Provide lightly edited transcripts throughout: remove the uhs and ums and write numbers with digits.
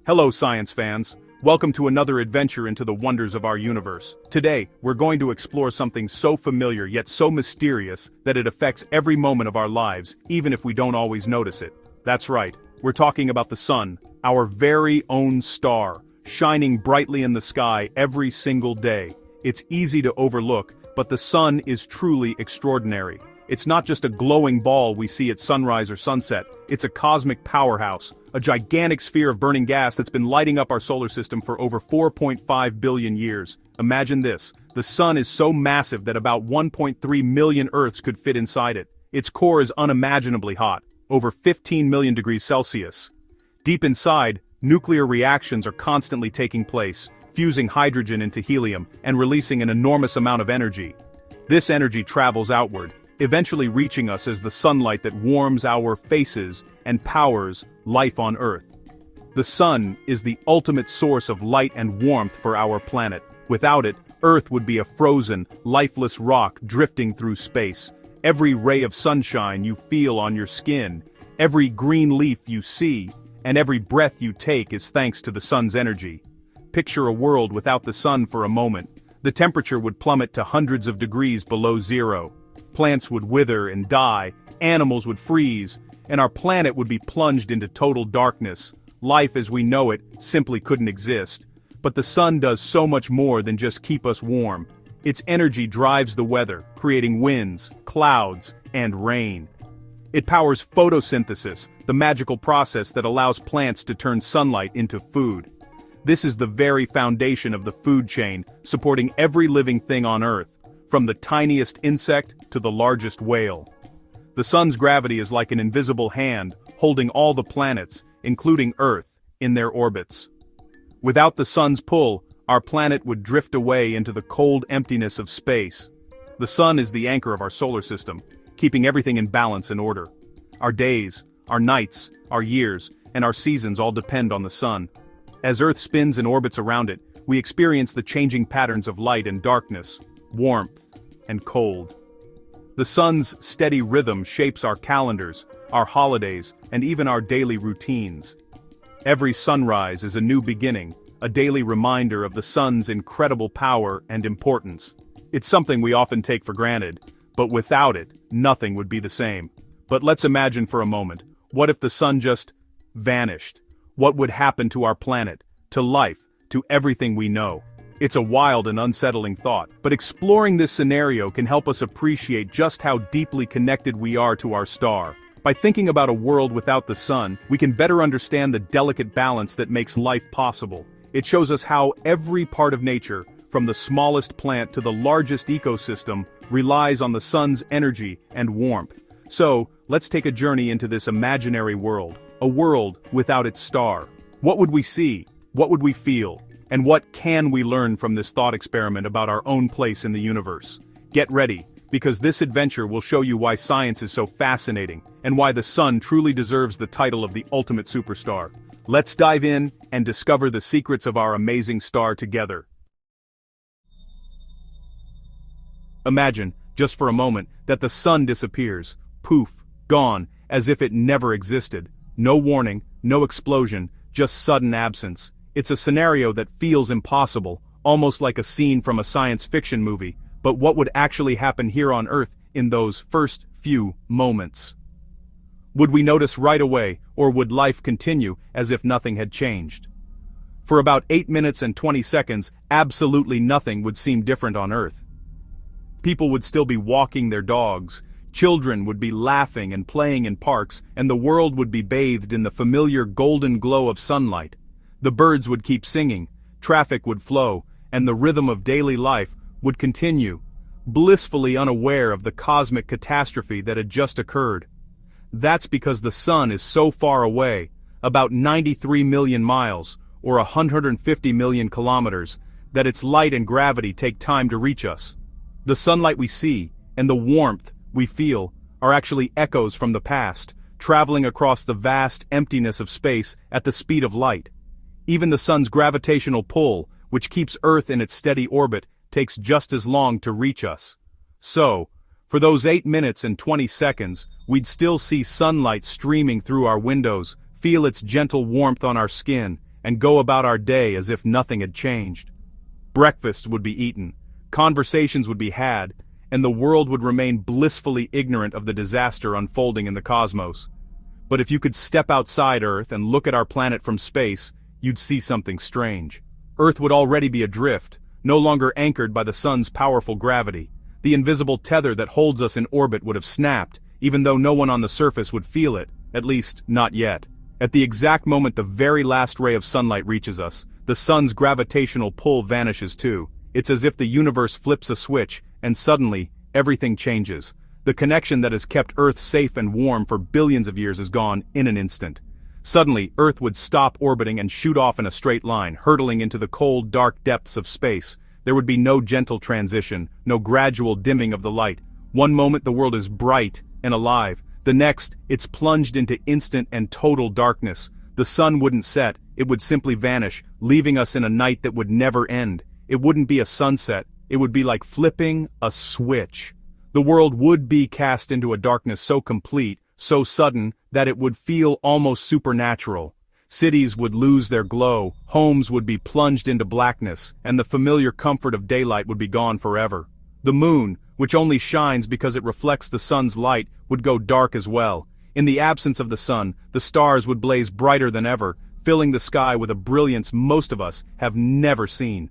Hello, science fans. Welcome to another adventure into the wonders of our universe. Today, we're going to explore something so familiar yet so mysterious that it affects every moment of our lives, even if we don't always notice it. That's right, we're talking about the sun, our very own star, shining brightly in the sky every single day. It's easy to overlook, but the sun is truly extraordinary. It's not just a glowing ball we see at sunrise or sunset, it's a cosmic powerhouse, a gigantic sphere of burning gas that's been lighting up our solar system for over 4.5 billion years. Imagine this, the sun is so massive that about 1.3 million Earths could fit inside it. Its core is unimaginably hot, over 15 million degrees Celsius. Deep inside, nuclear reactions are constantly taking place, fusing hydrogen into helium and releasing an enormous amount of energy. This energy travels outward, eventually reaching us as the sunlight that warms our faces and powers life on Earth. The sun is the ultimate source of light and warmth for our planet. Without it, Earth would be a frozen, lifeless rock drifting through space. Every ray of sunshine you feel on your skin, every green leaf you see, and every breath you take is thanks to the sun's energy. Picture a world without the sun for a moment. The temperature would plummet to hundreds of degrees below zero. Plants would wither and die, animals would freeze, and our planet would be plunged into total darkness. Life as we know it simply couldn't exist. But the sun does so much more than just keep us warm. Its energy drives the weather, creating winds, clouds, and rain. It powers photosynthesis, the magical process that allows plants to turn sunlight into food. This is the very foundation of the food chain, supporting every living thing on Earth, from the tiniest insect to the largest whale. The sun's gravity is like an invisible hand, holding all the planets, including Earth, in their orbits. Without the sun's pull, our planet would drift away into the cold emptiness of space. The sun is the anchor of our solar system, keeping everything in balance and order. Our days, our nights, our years, and our seasons all depend on the sun. As Earth spins and orbits around it, we experience the changing patterns of light and darkness, warmth and cold. The sun's steady rhythm shapes our calendars, our holidays, and even our daily routines. Every sunrise is a new beginning, a daily reminder of the sun's incredible power and importance. It's something we often take for granted, but without it, nothing would be the same. But let's imagine for a moment, what if the sun just vanished? What would happen to our planet, to life, to everything we know? It's a wild and unsettling thought, but exploring this scenario can help us appreciate just how deeply connected we are to our star. By thinking about a world without the sun, we can better understand the delicate balance that makes life possible. It shows us how every part of nature, from the smallest plant to the largest ecosystem, relies on the sun's energy and warmth. So, let's take a journey into this imaginary world, a world without its star. What would we see? What would we feel? And what can we learn from this thought experiment about our own place in the universe? Get ready, because this adventure will show you why science is so fascinating, and why the sun truly deserves the title of the ultimate superstar. Let's dive in and discover the secrets of our amazing star together. Imagine, just for a moment, that the sun disappears, poof, gone, as if it never existed. No warning, no explosion, just sudden absence. It's a scenario that feels impossible, almost like a scene from a science fiction movie, but what would actually happen here on Earth in those first few moments? Would we notice right away, or would life continue as if nothing had changed? For about 8 minutes and 20 seconds, absolutely nothing would seem different on Earth. People would still be walking their dogs, children would be laughing and playing in parks, and the world would be bathed in the familiar golden glow of sunlight. The birds would keep singing, traffic would flow, and the rhythm of daily life would continue, blissfully unaware of the cosmic catastrophe that had just occurred. That's because the sun is so far away, about 93 million miles, or 150 million kilometers, that its light and gravity take time to reach us. The sunlight we see, and the warmth we feel, are actually echoes from the past, traveling across the vast emptiness of space at the speed of light. Even the sun's gravitational pull, which keeps Earth in its steady orbit, takes just as long to reach us. So, for those 8 minutes and 20 seconds, we'd still see sunlight streaming through our windows, feel its gentle warmth on our skin, and go about our day as if nothing had changed. Breakfast would be eaten, conversations would be had, and the world would remain blissfully ignorant of the disaster unfolding in the cosmos. But if you could step outside Earth and look at our planet from space, you'd see something strange. Earth would already be adrift, no longer anchored by the sun's powerful gravity. The invisible tether that holds us in orbit would have snapped, even though no one on the surface would feel it, at least, not yet. At the exact moment the very last ray of sunlight reaches us, the sun's gravitational pull vanishes too. It's as if the universe flips a switch, and suddenly, everything changes. The connection that has kept Earth safe and warm for billions of years is gone in an instant. Suddenly, Earth would stop orbiting and shoot off in a straight line, hurtling into the cold, dark depths of space. There would be no gentle transition, no gradual dimming of the light. One moment the world is bright and alive. The next, it's plunged into instant and total darkness. The sun wouldn't set, it would simply vanish, leaving us in a night that would never end. It wouldn't be a sunset, it would be like flipping a switch. The world would be cast into a darkness so complete, so sudden, that it would feel almost supernatural. Cities would lose their glow, homes would be plunged into blackness, and the familiar comfort of daylight would be gone forever. The moon, which only shines because it reflects the sun's light, would go dark as well. In the absence of the sun, the stars would blaze brighter than ever, filling the sky with a brilliance most of us have never seen.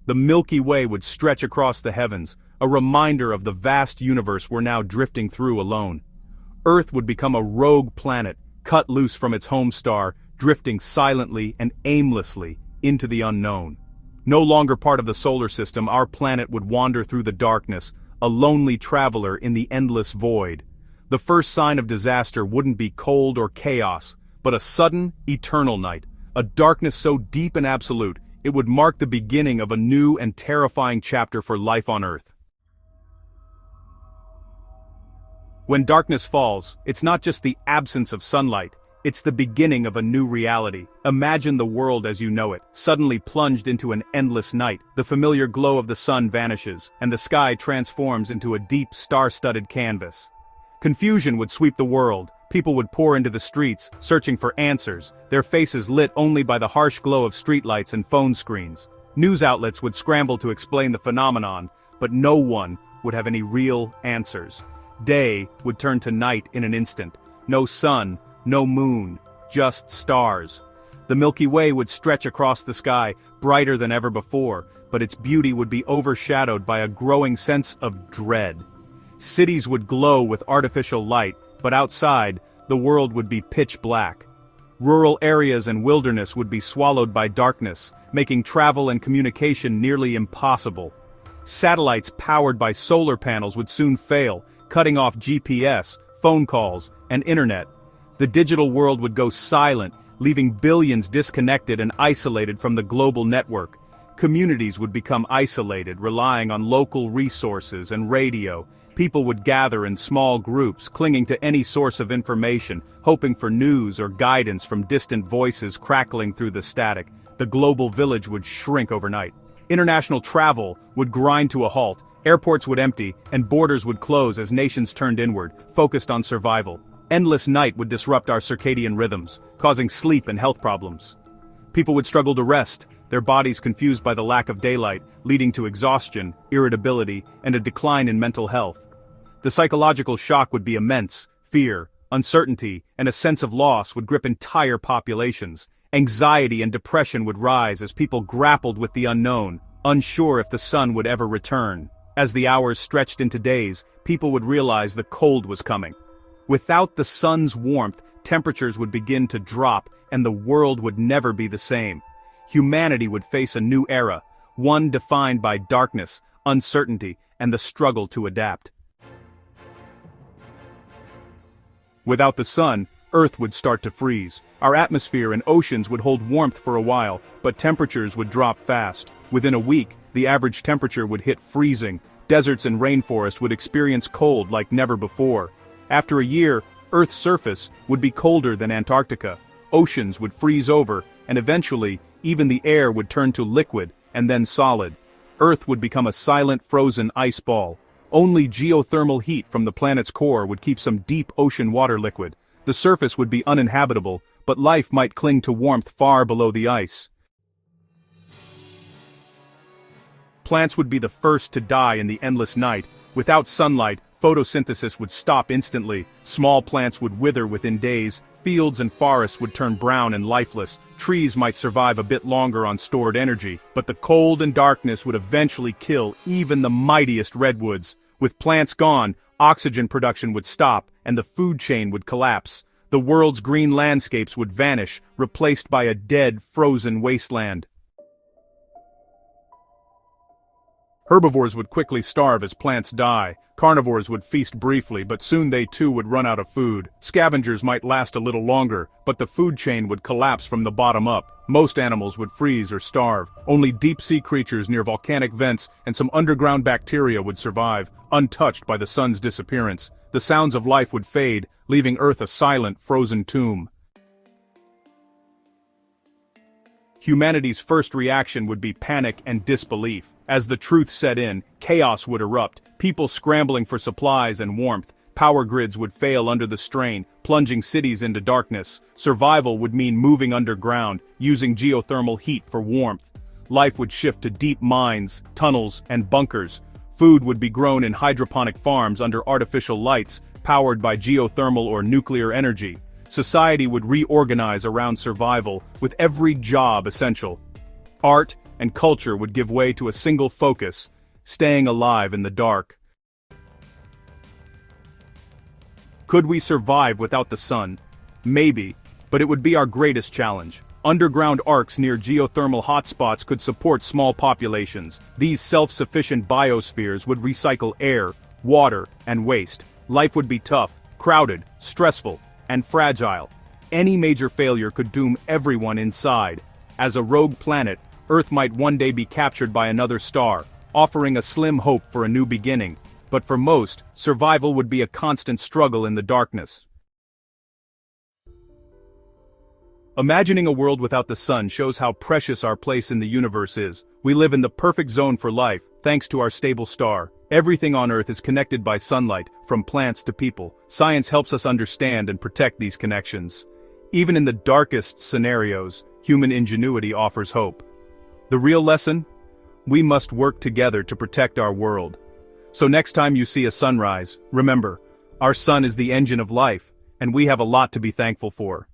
The Milky Way would stretch across the heavens, a reminder of the vast universe we're now drifting through alone. Earth would become a rogue planet, cut loose from its home star, drifting silently and aimlessly into the unknown. No longer part of the solar system, our planet would wander through the darkness, a lonely traveler in the endless void. The first sign of disaster wouldn't be cold or chaos, but a sudden, eternal night, a darkness so deep and absolute, it would mark the beginning of a new and terrifying chapter for life on Earth. When darkness falls, it's not just the absence of sunlight, it's the beginning of a new reality. Imagine the world as you know it, suddenly plunged into an endless night. The familiar glow of the sun vanishes, and the sky transforms into a deep, star-studded canvas. Confusion would sweep the world. People would pour into the streets, searching for answers, their faces lit only by the harsh glow of streetlights and phone screens. News outlets would scramble to explain the phenomenon, but no one would have any real answers. Day would turn to night in an instant. No sun, no moon, just stars. The Milky Way would stretch across the sky, brighter than ever before, but its beauty would be overshadowed by a growing sense of dread. Cities would glow with artificial light, but outside, the world would be pitch black. Rural areas and wilderness would be swallowed by darkness, making travel and communication nearly impossible. Satellites powered by solar panels would soon fail, cutting off GPS, phone calls, and internet. The digital world would go silent, leaving billions disconnected and isolated from the global network. Communities would become isolated, relying on local resources and radio. People would gather in small groups, clinging to any source of information, hoping for news or guidance from distant voices crackling through the static. The global village would shrink overnight. International travel would grind to a halt, airports would empty, and borders would close as nations turned inward, focused on survival. Endless night would disrupt our circadian rhythms, causing sleep and health problems. People would struggle to rest, their bodies confused by the lack of daylight, leading to exhaustion, irritability, and a decline in mental health. The psychological shock would be immense. Fear, uncertainty, and a sense of loss would grip entire populations. Anxiety and depression would rise as people grappled with the unknown, unsure if the sun would ever return. As the hours stretched into days, people would realize the cold was coming. Without the sun's warmth, temperatures would begin to drop, and the world would never be the same. Humanity would face a new era, one defined by darkness, uncertainty, and the struggle to adapt. Without the sun, Earth would start to freeze. Our atmosphere and oceans would hold warmth for a while, but temperatures would drop fast. Within a week, the average temperature would hit freezing. Deserts and rainforests would experience cold like never before. After a year, Earth's surface would be colder than Antarctica. Oceans would freeze over, and eventually, even the air would turn to liquid, and then solid. Earth would become a silent frozen ice ball. Only geothermal heat from the planet's core would keep some deep ocean water liquid. The surface would be uninhabitable, but life might cling to warmth far below the ice. Plants would be the first to die in the endless night. Without sunlight, photosynthesis would stop instantly, small plants would wither within days, fields and forests would turn brown and lifeless, trees might survive a bit longer on stored energy, but the cold and darkness would eventually kill even the mightiest redwoods. With plants gone, oxygen production would stop, and the food chain would collapse. The world's green landscapes would vanish, replaced by a dead, frozen wasteland. Herbivores would quickly starve as plants die. Carnivores would feast briefly, but soon they too would run out of food. Scavengers might last a little longer, but the food chain would collapse from the bottom up. Most animals would freeze or starve. Only deep-sea creatures near volcanic vents and some underground bacteria would survive, untouched by the sun's disappearance. The sounds of life would fade, leaving Earth a silent, frozen tomb. Humanity's first reaction would be panic and disbelief. As the truth set in, chaos would erupt, people scrambling for supplies and warmth. Power grids would fail under the strain, plunging cities into darkness. Survival would mean moving underground, using geothermal heat for warmth. Life would shift to deep mines, tunnels, and bunkers. Food would be grown in hydroponic farms under artificial lights, powered by geothermal or nuclear energy. Society would reorganize around survival, with every job essential. Art and culture would give way to a single focus, staying alive in the dark. Could we survive without the sun? Maybe, but it would be our greatest challenge. Underground arcs near geothermal hotspots could support small populations. These self-sufficient biospheres would recycle air, water, and waste. Life would be tough, crowded, stressful, and fragile. Any major failure could doom everyone inside. As a rogue planet, Earth might one day be captured by another star, offering a slim hope for a new beginning. But for most, survival would be a constant struggle in the darkness. Imagining a world without the sun shows how precious our place in the universe is. We live in the perfect zone for life, thanks to our stable star. Everything on Earth is connected by sunlight, from plants to people. Science helps us understand and protect these connections. Even in the darkest scenarios, human ingenuity offers hope. The real lesson? We must work together to protect our world. So next time you see a sunrise, remember, our sun is the engine of life, and we have a lot to be thankful for.